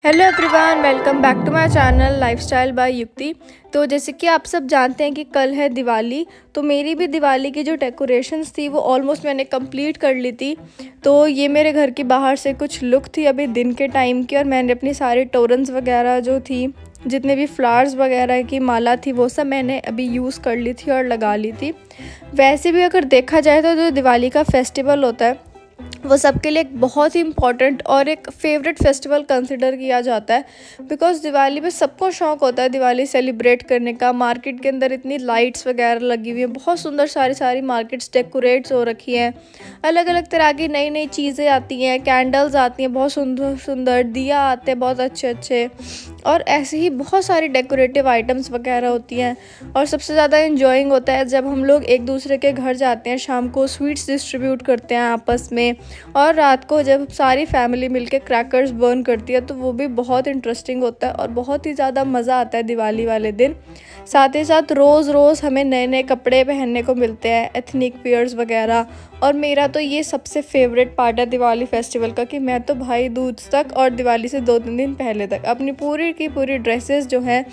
Hello everyone, welcome back to my channel lifestyle by Yukti. तो जैसे कि आप सब जानते हैं कि कल है दिवाली, तो मेरी भी दिवाली की जो डेकोरेशंस थी वो ऑलमोस्ट मैंने कंप्लीट कर ली थी। तो ये मेरे घर की बाहर से कुछ लुक थी अभी दिन के टाइम की, और मैंने अपनी सारी टोरन्स वगैरह जो थी, जितने भी फ्लावर्स वगैरह की माला थी, वो सब मैंने अभी यूज़ कर ली थी और लगा ली थी। वैसे भी अगर देखा जाए तो जो दिवाली का फेस्टिवल होता है वो सबके लिए एक बहुत ही इम्पॉर्टेंट और एक फेवरेट फेस्टिवल कंसिडर किया जाता है। बिकॉज़ दिवाली में सबको शौक़ होता है दिवाली सेलिब्रेट करने का। मार्केट के अंदर इतनी लाइट्स वगैरह लगी हुई हैं, बहुत सुंदर सारी मार्केट्स डेकोरेट्स हो रखी हैं, अलग अलग तरह की नई नई चीज़ें आती हैं, कैंडल्स आती हैं, बहुत सुंदर सुंदर दिया आते हैं बहुत अच्छे अच्छे, और ऐसे ही बहुत सारी डेकोरेटिव आइटम्स वगैरह होती हैं। और सबसे ज़्यादा इन्जॉइंग होता है जब हम लोग एक दूसरे के घर जाते हैं, शाम को स्वीट्स डिस्ट्रीब्यूट करते हैं आपस में, और रात को जब सारी फैमिली मिलके क्रैकर्स बर्न करती है तो वो भी बहुत इंटरेस्टिंग होता है और बहुत ही ज़्यादा मज़ा आता है दिवाली वाले दिन। साथ ही साथ रोज़ रोज़ हमें नए नए कपड़े पहनने को मिलते हैं, एथनिक वियर्स वगैरह। और मेरा तो ये सबसे फेवरेट पार्ट है दिवाली फेस्टिवल का कि मैं तो भाई दूज तक और दिवाली से 2-3 दिन पहले तक अपनी पूरी की पूरी ड्रेसेस जो हैं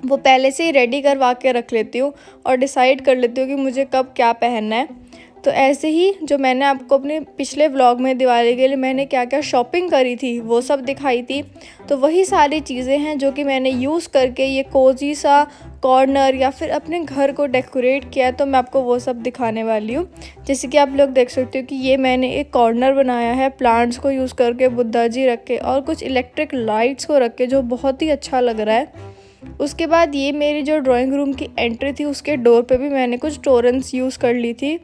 वो पहले से ही रेडी करवा के रख लेती हूँ और डिसाइड कर लेती हूँ कि मुझे कब क्या पहनना है। तो ऐसे ही जो मैंने आपको अपने पिछले व्लॉग में दिवाली के लिए मैंने क्या क्या शॉपिंग करी थी वो सब दिखाई थी, तो वही सारी चीज़ें हैं जो कि मैंने यूज़ करके ये कोजी सा कॉर्नर या फिर अपने घर को डेकोरेट किया है। तो मैं आपको वो सब दिखाने वाली हूँ। जैसे कि आप लोग देख सकते हो कि ये मैंने एक कॉर्नर बनाया है प्लांट्स को यूज़ करके, बुद्धा जी रख के और कुछ इलेक्ट्रिक लाइट्स को रख के, जो बहुत ही अच्छा लग रहा है। उसके बाद ये मेरी जो ड्राइंग रूम की एंट्री थी उसके डोर पे भी मैंने कुछ टोरेंट्स यूज़ कर ली थी।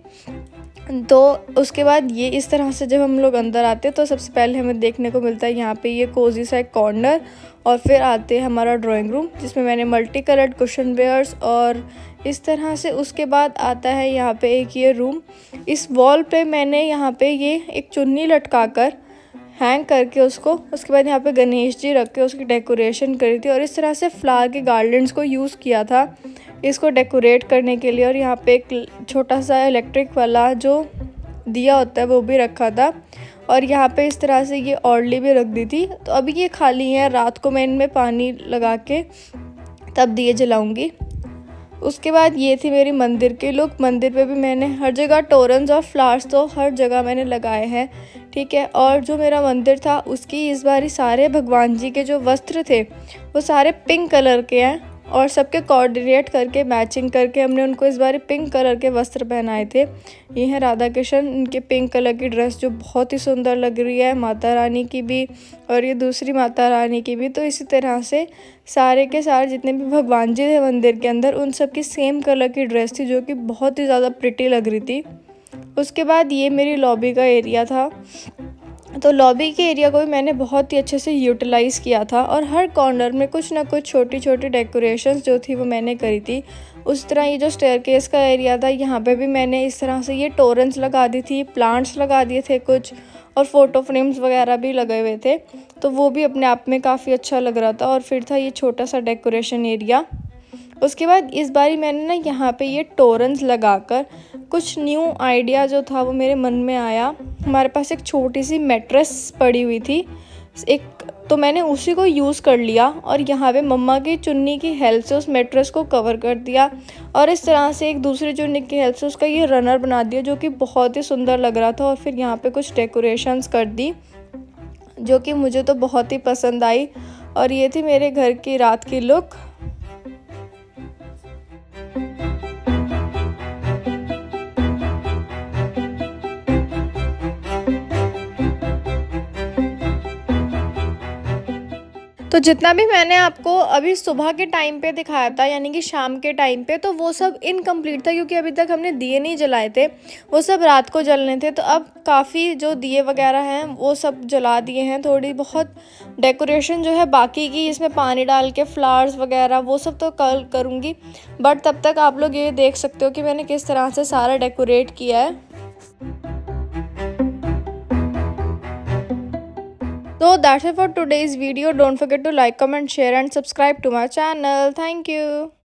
तो उसके बाद ये इस तरह से जब हम लोग अंदर आते हैं तो सबसे पहले हमें देखने को मिलता है यहाँ पे ये कोजी सा एक कॉर्नर, और फिर आते हैं हमारा ड्राइंग रूम जिसमें मैंने मल्टी कलर्ड कुशन वेयर्स और इस तरह से। उसके बाद आता है यहाँ पे एक ये रूम, इस वॉल पे मैंने यहाँ पे ये एक चुन्नी लटका कर हैंग करके उसके बाद यहाँ पे गणेश जी रख के उसकी डेकोरेशन करी थी, और इस तरह से फ्लावर के गार्डन्स को यूज़ किया था इसको डेकोरेट करने के लिए। और यहाँ पे एक छोटा सा इलेक्ट्रिक वाला जो दिया होता है वो भी रखा था, और यहाँ पे इस तरह से ये औरली भी रख दी थी। तो अभी ये खाली है, रात को मैं इनमें पानी लगा के तब दिए जलाऊंगी। उसके बाद ये थी मेरी मंदिर की लुक। मंदिर पे भी मैंने हर जगह टोरन्स और फ्लावर्स तो हर जगह मैंने लगाए हैं, ठीक है। और जो मेरा मंदिर था उसकी इस बार सारे भगवान जी के जो वस्त्र थे वो सारे पिंक कलर के हैं, और सबके कोऑर्डिनेट करके मैचिंग करके हमने उनको इस बार पिंक कलर के वस्त्र पहनाए थे। ये है राधा कृष्ण, इनके पिंक कलर की ड्रेस जो बहुत ही सुंदर लग रही है, माता रानी की भी और ये दूसरी माता रानी की भी। तो इसी तरह से सारे के सारे जितने भी भगवान जी थे मंदिर के अंदर उन सब की सेम कलर की ड्रेस थी जो कि बहुत ही ज़्यादा प्रिटी लग रही थी। उसके बाद ये मेरी लॉबी का एरिया था, तो लॉबी के एरिया को भी मैंने बहुत ही अच्छे से यूटिलाइज़ किया था, और हर कॉर्नर में कुछ ना कुछ छोटी छोटी डेकोरेशंस जो थी वो मैंने करी थी। उस तरह ये जो स्टेयरकेस का एरिया था यहाँ पे भी मैंने इस तरह से ये टोरेंट्स लगा दी थी, प्लांट्स लगा दिए थे कुछ, और फ़ोटो फ्रेम्स वगैरह भी लगे हुए थे, तो वो भी अपने आप में काफ़ी अच्छा लग रहा था। और फिर था ये छोटा सा डेकोरेशन एरिया। उसके बाद इस बारी मैंने ना यहाँ पे ये टोरेंट्स लगाकर कुछ न्यू आइडिया जो था वो मेरे मन में आया। हमारे पास एक छोटी सी मैट्रेस पड़ी हुई थी एक, तो मैंने उसी को यूज़ कर लिया और यहाँ पे मम्मा की चुन्नी की हेल्प से उस मैट्रेस को कवर कर दिया, और इस तरह से एक दूसरी चुन्नी की हेल्प से उसका ये रनर बना दिया जो कि बहुत ही सुंदर लग रहा था। और फिर यहाँ पे कुछ डेकोरेशंस कर दी जो कि मुझे तो बहुत ही पसंद आई। और ये थी मेरे घर की रात की लुक। तो जितना भी मैंने आपको अभी सुबह के टाइम पे दिखाया था, यानी कि शाम के टाइम पे, तो वो सब इनकम्प्लीट था क्योंकि अभी तक हमने दिए नहीं जलाए थे, वो सब रात को जलने थे। तो अब काफ़ी जो दिए वगैरह हैं वो सब जला दिए हैं। थोड़ी बहुत डेकोरेशन जो है बाकी की, इसमें पानी डाल के फ्लावर्स वगैरह वो सब तो कल करूँगी, बट तब तक आप लोग ये देख सकते हो कि मैंने किस तरह से सारा डेकोरेट किया है। So that's it for today's video. Don't forget to like, comment, share and subscribe to my channel. Thank you.